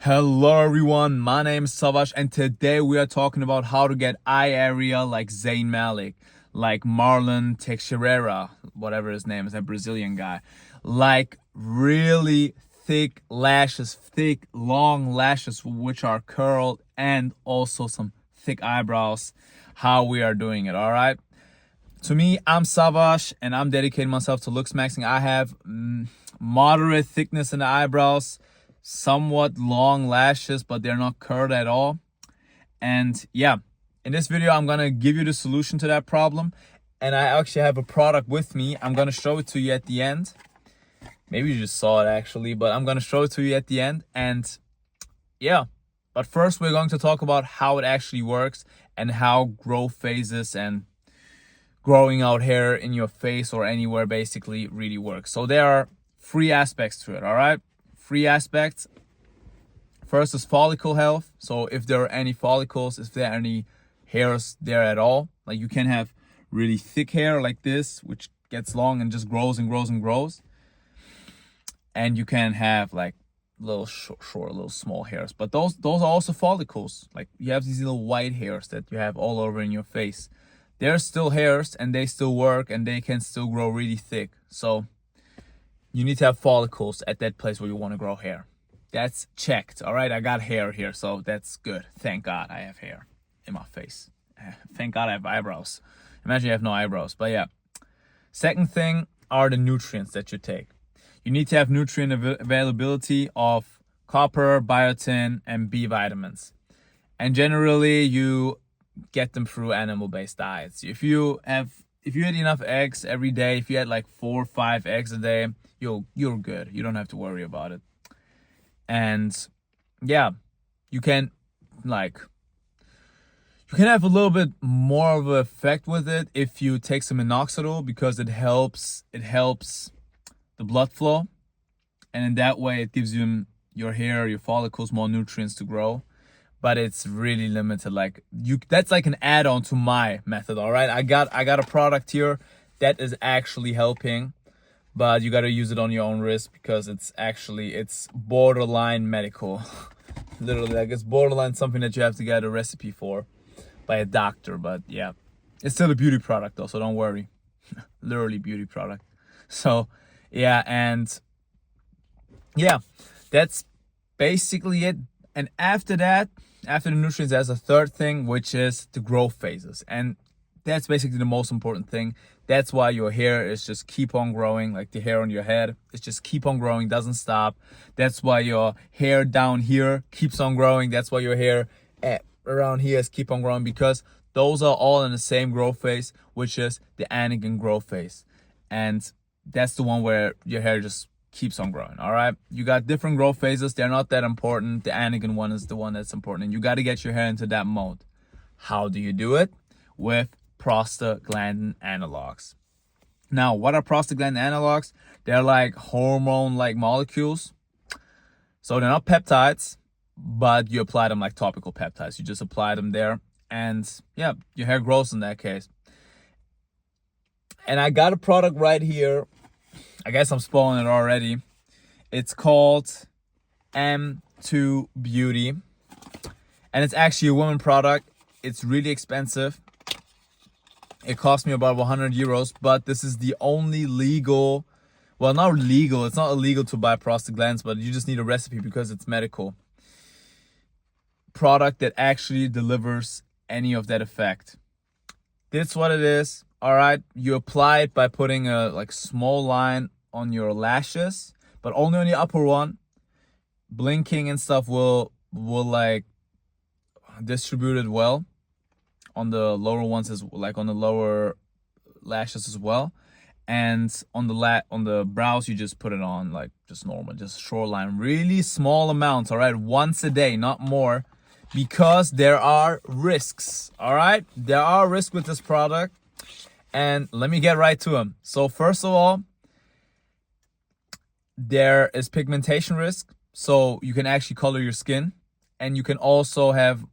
Hello everyone, my name is Savash and today we are talking about how to get eye area like Zayn Malik, like Marlon Teixeira, whatever his name is, that Brazilian guy. Like really thick lashes, thick long lashes which are curled, and also some thick eyebrows. How we are doing it, alright? To me, I'm Savash and I'm dedicating myself to looks maxing. I have moderate thickness in the eyebrows, somewhat long lashes, but they're not curled at all. And yeah, in this video, I'm gonna give you the solution to that problem. And I actually have a product with me. I'm gonna show it to you at the end. Maybe you just saw it actually, but I'm gonna show it to you at the end. And yeah, but first we're going to talk about how it actually works and how growth phases and growing out hair in your face or anywhere basically really works. So there are three aspects to it, all right? Three aspects. First is follicle health. So if there are any follicles, if there are any hairs there at all, like you can have really thick hair like this, which gets long and just grows and grows and grows. And you can have like little short, little small hairs. But those are also follicles. Like you have these little white hairs that you have all over in your face. They're still hairs and they still work and they can still grow really thick. So you need to have follicles at that place where you want to grow hair. That's checked. All right, I got hair here, so that's good. Thank God I have hair in my face. Thank God I have eyebrows. Imagine you have no eyebrows. But yeah. Second thing are the nutrients that you take. You need to have nutrient availability of copper, biotin, and B vitamins. And generally you get them through animal-based diets. If you eat enough eggs every day, if you had like 4 or 5 eggs a day, you're good. You don't have to worry about it. And yeah, you can have a little bit more of an effect with it if you take some minoxidil, because it helps the blood flow, and in that way it gives your hair, your follicles more nutrients to grow. But it's really limited. That's like an add-on to my method. All right, I got a product here that is actually helping, but you got to use it on your own risk, because it's borderline medical. Literally, like it's borderline something that you have to get a recipe for by a doctor. But yeah, it's still a beauty product though, so don't worry. Literally beauty product. So yeah, and yeah, that's basically it. And after that, after the nutrients, there's a third thing, which is the growth phases. And that's basically the most important thing. That's why your hair is just keep on growing, like the hair on your head. It's just keep on growing, doesn't stop. That's why your hair down here keeps on growing. That's why your hair around here is keep on growing, because those are all in the same growth phase, which is the anagen growth phase. And that's the one where your hair just keeps on growing. All right, you got different growth phases. They're not that important. The anagen one is the one that's important, and you got to get your hair into that mode. How do you do it? With prostaglandin analogs. Now, what are prostaglandin analogs? They're like hormone like molecules. So they're not peptides, but you apply them like topical peptides. You just apply them there, and yeah, your hair grows in that case. And I got a product right here. I guess I'm spoiling it already. It's called M2 Beauty. And it's actually a woman product. It's really expensive. It cost me about 100 euros. But this is the only legal, well, not legal. It's not illegal to buy prostaglandins, but you just need a recipe because it's medical. Product that actually delivers any of that effect. That's what it is. All right, you apply it by putting a small line on your lashes, but only on the upper one. Blinking and stuff will like distribute it well on the lower ones, as like on the lower lashes as well. And on the brows, you just put it on like just normal, just shoreline, really small amounts. All right, once a day, not more, because there are risks. All right, there are risks with this product. And let me get right to them. So first of all, there is pigmentation risk. So you can actually color your skin, and you can also have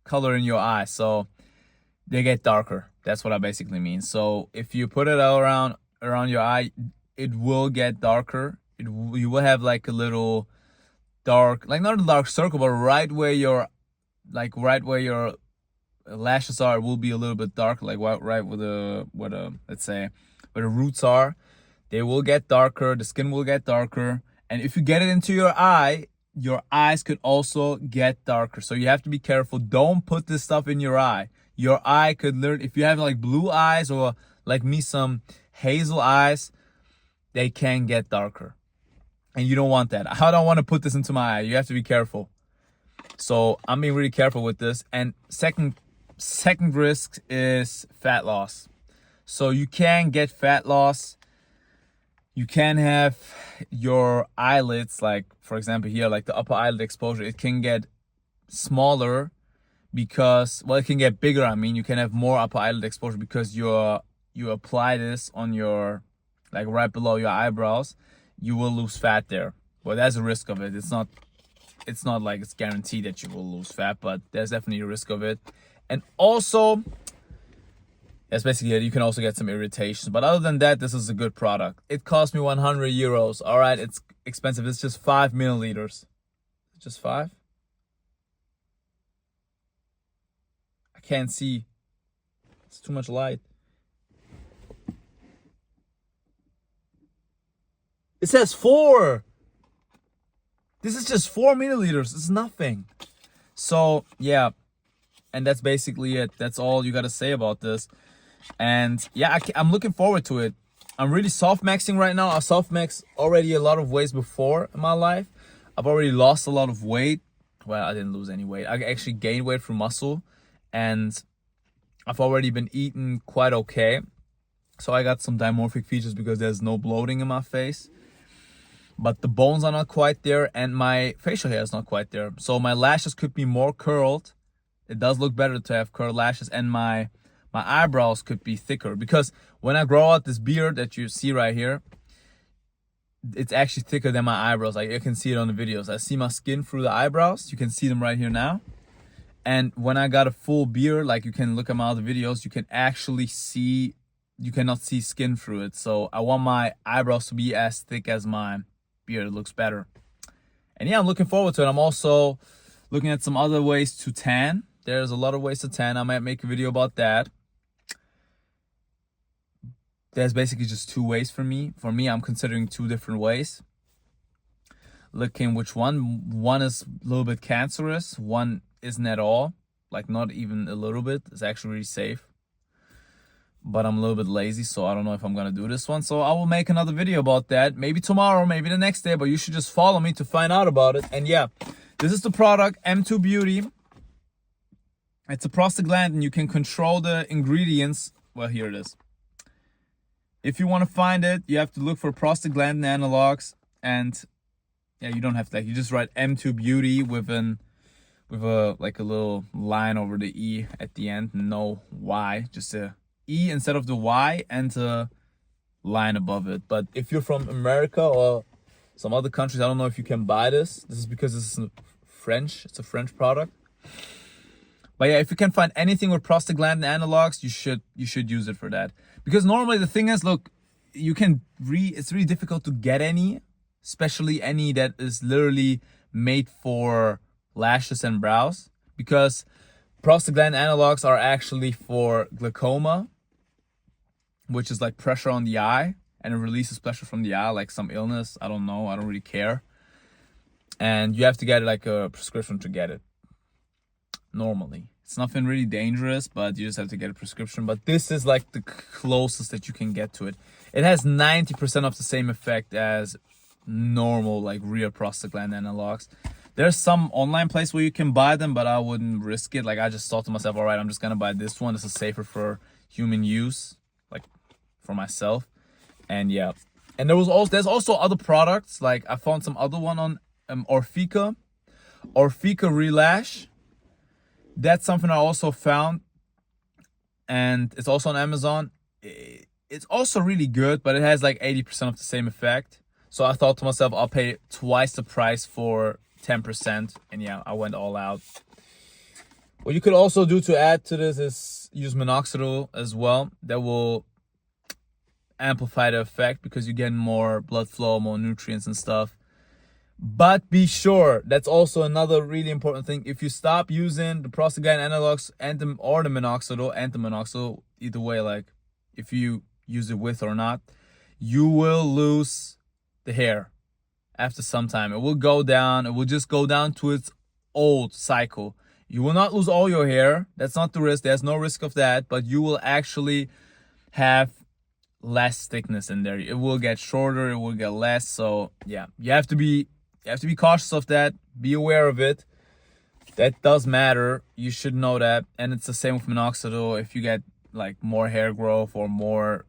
color in your eyes. So they get darker. That's what I basically mean. So if you put it all around your eye, it will get darker. You will have like a little dark, like not a dark circle, but right where your lashes are, it will be a little bit dark, like right where the let's say where the roots are. They will get darker, the skin will get darker, and if you get it into your eye, your eyes could also get darker. So you have to be careful. Don't put this stuff in your eye. Your eye could learn, if you have like blue eyes or like me, some hazel eyes, they can get darker. And you don't want that. I don't want to put this into my eye. You have to be careful. So I'm being really careful with this. And second risk is fat loss. So you can get fat loss. You can have your eyelids, like for example here, like the upper eyelid exposure, it can get smaller because, well, it can get bigger. I mean, you can have more upper eyelid exposure because you apply this on your, like right below your eyebrows. You will lose fat there. Well, there's a risk of it. It's not like it's guaranteed that you will lose fat, but there's definitely a risk of it. And also, that's basically it. You can also get some irritation. But other than that, this is a good product. It cost me 100 euros. All right, it's expensive. It's just 5 milliliters. Just 5? I can't see. It's too much light. It says 4. This is just 4 milliliters. It's nothing. So, yeah. And that's basically it. That's all you got to say about this. And yeah, I'm looking forward to it. I'm really soft maxing right now. I soft maxed already a lot of ways before in my life. I've already lost a lot of weight. Well, I didn't lose any weight. I actually gained weight through muscle. And I've already been eating quite okay. So I got some dimorphic features because there's no bloating in my face. But the bones are not quite there and my facial hair is not quite there. So my lashes could be more curled. It does look better to have curled lashes, and my eyebrows could be thicker, because when I grow out this beard that you see right here, it's actually thicker than my eyebrows. Like you can see it on the videos. I see my skin through the eyebrows. You can see them right here now. And when I got a full beard, like you can look at my other videos, you can actually see, you cannot see skin through it. So I want my eyebrows to be as thick as my beard. It looks better. And yeah, I'm looking forward to it. I'm also looking at some other ways to tan. There's a lot of ways to tan. I might make a video about that. There's basically just 2 ways for me. For me, I'm considering 2 different ways. Looking which one. One is a little bit cancerous. One isn't at all. Like not even a little bit. It's actually really safe. But I'm a little bit lazy, so I don't know if I'm going to do this one. So I will make another video about that. Maybe tomorrow, maybe the next day. But you should just follow me to find out about it. And yeah, this is the product, M2 Beauty. It's a prostaglandin. You can control the ingredients. Well, here it is. If you want to find it, you have to look for prostaglandin analogs. And yeah, you don't have to, like, you just write M2 Beauty with a like a little line over the E at the end. No Y, just a E instead of the Y and a line above it. But if you're from America or some other countries, I don't know if you can buy this. This is because this is French. It's a French product. But yeah, if you can find anything with prostaglandin analogs, you should use it for that. Because normally the thing is, look, it's really difficult to get any, especially any that is literally made for lashes and brows. Because prostaglandin analogs are actually for glaucoma, which is like pressure on the eye, and it releases pressure from the eye, like some illness. I don't know. I don't really care. And you have to get like a prescription to get it. Normally it's nothing really dangerous, but you just have to get a prescription. But this is like the closest that you can get to it. It has 90% of the same effect as normal, like real prostaglandin analogs. There's some online place where you can buy them, but I wouldn't risk it. Like I just thought to myself, all right, I'm just gonna buy this one. This is safer for human use, like for myself. And yeah, and there's also other products. Like I found some other one on Orfika Relash. That's something I also found, and it's also on Amazon. It's also really good, but it has like 80% of the same effect. So I thought to myself, I'll pay twice the price for 10%. And yeah, I went all out. What you could also do to add to this is use minoxidil as well. That will amplify the effect because you get more blood flow, more nutrients and stuff. But be sure, that's also another really important thing. If you stop using the prostaglandin analogs or the minoxidil and the minoxidil, either way, like if you use it with or not, you will lose the hair after some time. It will go down. It will just go down to its old cycle. You will not lose all your hair. That's not the risk. There's no risk of that. But you will actually have less thickness in there. It will get shorter. It will get less. So yeah, you have to be cautious of that. Be aware of it. That does matter. You should know that. And it's the same with minoxidil. If you get like more hair growth or more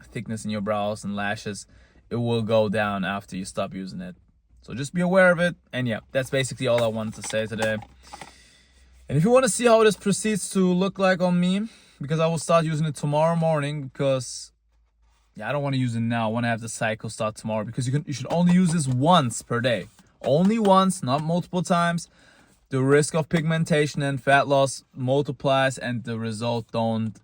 thickness in your brows and lashes, it will go down after you stop using it. So just be aware of it. And yeah, that's basically all I wanted to say today. And if you want to see how this proceeds to look like on me, because I will start using it tomorrow morning, because yeah, I don't want to use it now. I want to have the cycle start tomorrow, because you should only use this once per day. Only once, not multiple times. The risk of pigmentation and fat loss multiplies, and the result don't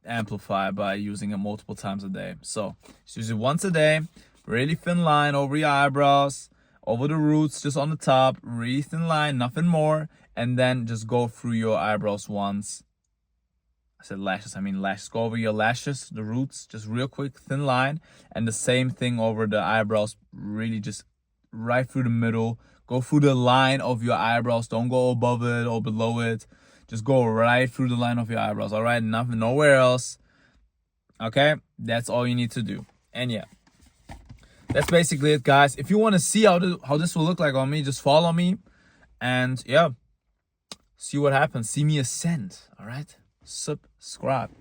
amplify by using it multiple times a day. So just use it once a day. Really thin line over your eyebrows, over the roots, just on the top. Really thin line, nothing more. And then just go through your eyebrows once. I said lashes, I mean lashes. Go over your lashes, the roots, just real quick, thin line. And the same thing over the eyebrows, really just right through the middle. Go through the line of your eyebrows. Don't go above it or below it. Just go right through the line of your eyebrows, all right? Nothing, nowhere else. Okay? That's all you need to do. And yeah, that's basically it, guys. If you want to see how this will look like on me, just follow me. And yeah, see what happens. See me ascend, all right? Subscribe.